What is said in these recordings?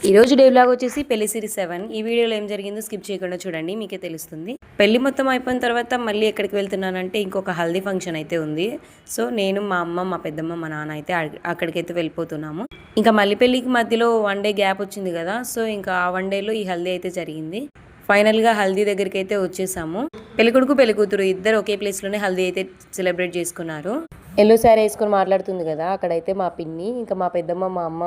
ఈ రోజు day vlog వచ్చేసి పెళ్లి సిరీస్ 7. ఈ వీడియోలో ఏం జరిగిందో స్కిప్ చేయకుండా చూడండి, మీకే తెలుస్తుంది. పెళ్లి మొత్తం అయిపోయిన తర్వాత మళ్ళీ ఎక్కడికి వెళ్తున్నానంటే ఇంకొక హల్దీ ఫంక్షన్ అయితే ఉంది. సో నేను, మా అమ్మ, మా పెద్దమ్మ, మా నాన్న అయితే అక్కడికైతే వెళ్ళిపోతున్నాము. ఇంకా మళ్ళీ పెళ్లికి మధ్యలో 1 డే గ్యాప్ వచ్చింది కదా, సో ఇంకా ఆ 1 డేలో ఈ హల్దీ అయితే జరిగింది. ఫైనల్గా హల్దీ దగ్గరికి అయితే వచ్చేసాము. పెళ్ళికొడుకు పెళ్ళికూతురు ఇద్దరు ఒకే ప్లేస్లోనే హల్దీ అయితే సెలబ్రేట్ చేసుకున్నారు. ఎల్లో శారీ వేసుకొని మాట్లాడుతుంది కదా, అక్కడైతే మా పిన్ని, ఇంకా మా పెద్దమ్మ, మా అమ్మ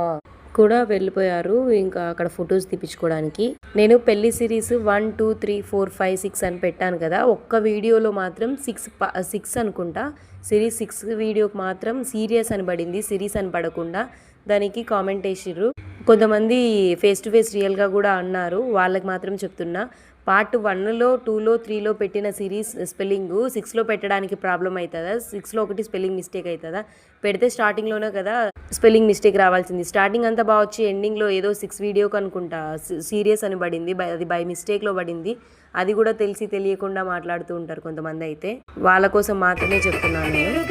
కూడా వెళ్ళిపోయారు ఇంకా అక్కడ ఫొటోస్ తీపించుకోవడానికి. నేను పెళ్లి సిరీస్ 1, 2, 3, 4, 5, 6 అని పెట్టాను కదా, ఒక్క వీడియోలో మాత్రం 6 అనుకుంటా. సిరీస్ 6 వీడియోకి మాత్రం సీరియస్ అని పడింది, సిరీస్ అని పడకుండా. దానికి కామెంట్ వేసిర్రు కొంతమంది, ఫేస్ టు ఫేస్ రియల్గా కూడా అన్నారు. వాళ్ళకి మాత్రం చెప్తున్నా, పార్ట్ 1లో 2లో 3లో పెట్టిన సిరీస్ స్పెల్లింగ్ 6లో పెట్టడానికి ప్రాబ్లం అవుతుందా? 6లో ఒకటి స్పెల్లింగ్ మిస్టేక్ అవుతుందా? పెడితే స్టార్టింగ్లోనే కదా స్పెల్లింగ్ మిస్టేక్ రావాల్సింది. స్టార్టింగ్ అంతా బాగా వచ్చి ఎండింగ్లో ఏదో 6 వీడియోకి అనుకుంటా సీరియస్ అని పడింది. అది బై మిస్టేక్లో పడింది. అది కూడా తెలిసి తెలియకుండా మాట్లాడుతూ ఉంటారు కొంతమంది. అయితే వాళ్ళ కోసం మాత్రమే చెప్తున్నాను నేను.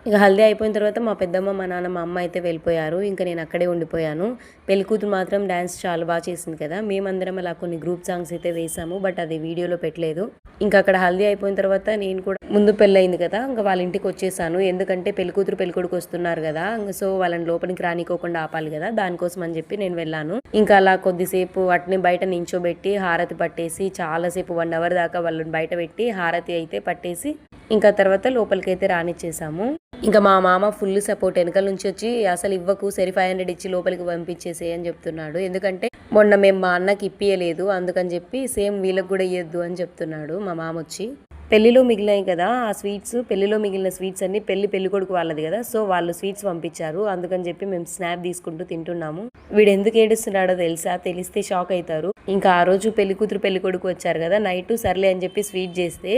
ఇక హల్దీ అయిపోయిన తర్వాత మా పెద్దమ్మ, మా నాన్న, మా అమ్మ అయితే వెళ్ళిపోయారు. ఇంకా నేను అక్కడే ఉండిపోయాను. పెళ్లి కూతురు మాత్రం డ్యాన్స్ చాలా బాగా చేసింది కదా. మేమందరం అలా కొన్ని గ్రూప్ సాంగ్స్ అయితే వేసాము, బట్ అది వీడియోలో పెట్టలేదు. ఇంకా అక్కడ హల్దీ అయిపోయిన తర్వాత నేను కూడా, ముందు పెళ్ళయింది కదా, ఇంకా వాళ్ళ ఇంటికి వచ్చేసాను. ఎందుకంటే పెళ్లి కూతురు పెళ్లి కొడుకు వస్తున్నారు కదా, సో వాళ్ళని లోపలికి రానికోకుండా ఆపాలి కదా, దానికోసం అని చెప్పి నేను వెళ్ళాను. ఇంకా అలా కొద్దిసేపు వాటిని బయట నించోబెట్టి హారతి పట్టేసి చాలాసేపు 1 అవర్ దాకా వాళ్ళని బయట పెట్టి హారతి అయితే పట్టేసి ఇంకా తర్వాత లోపలికి అయితే రానిచ్చేసాము. ఇంకా మా మామ ఫుల్ సపోర్ట్, వెనకాల నుంచి వచ్చి అసలు ఇవ్వకు, సరి 500 ఇచ్చి లోపలికి పంపించేసే అని చెప్తున్నాడు. ఎందుకంటే మొన్న మేము మా అన్నకి ఇప్పియలేదు, అందుకని చెప్పి సేమ్ వీళ్ళకి కూడా ఇవ్వద్దు అని చెప్తున్నాడు మా మామ వచ్చి. పెళ్లిలో మిగిలినాయి కదా ఆ స్వీట్స్, పెళ్లిలో మిగిలిన స్వీట్స్ అన్ని పెళ్లి కొడుకు వాళ్ళది కదా, సో వాళ్ళు స్వీట్స్ పంపించారు. అందుకని చెప్పి మేము స్నాప్ తీసుకుంటూ తింటున్నాము. వీడు ఎందుకు ఏడుస్తున్నాడో తెలుసా? తెలిస్తే షాక్ అవుతారు. ఇంకా ఆ రోజు పెళ్లి కూతురు పెళ్లి కొడుకు వచ్చారు కదా, నైట్ సర్లే అని చెప్పి స్వీట్ చేస్తే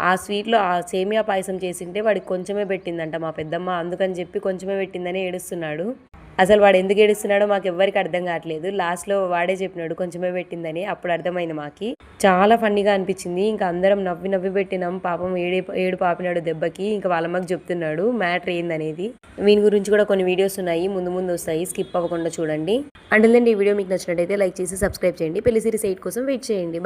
ఆ స్వీట్లో ఆ సేమియా పాయసం చేసింటే వాడికి కొంచెమే పెట్టిందంట మా పెద్దమ్మ. అందుకని చెప్పి కొంచెమే పెట్టిందని ఏడుస్తున్నాడు. అసలు వాడు ఎందుకు ఏడుస్తున్నాడో మాకు ఎవ్వరికి అర్థం కావట్లేదు. లాస్ట్లో వాడే చెప్పినాడు కొంచెమే పెట్టిందని, అప్పుడు అర్థమైంది మాకి. చాలా ఫన్నీగా అనిపించింది. ఇంకా అందరం నవ్వి నవ్వి పెట్టినాం. పాపం ఏడు పాపినాడు దెబ్బకి. ఇంకా వాళ్ళ మాకు చెప్తున్నాడు మ్యాటర్ ఏందనేది. వీని గురించి కూడా కొన్ని వీడియోస్ ఉన్నాయి, ముందు ముందు వస్తాయి, స్కిప్ అవ్వకుండా చూడండి. అండ్ ఈ వీడియో మీకు నచ్చినట్టయితే లైక్ చేసి సబ్స్క్రైబ్ చేయండి. పెళ్లి సిరీస్ 8 కోసం వెయిట్ చేయండి. బై.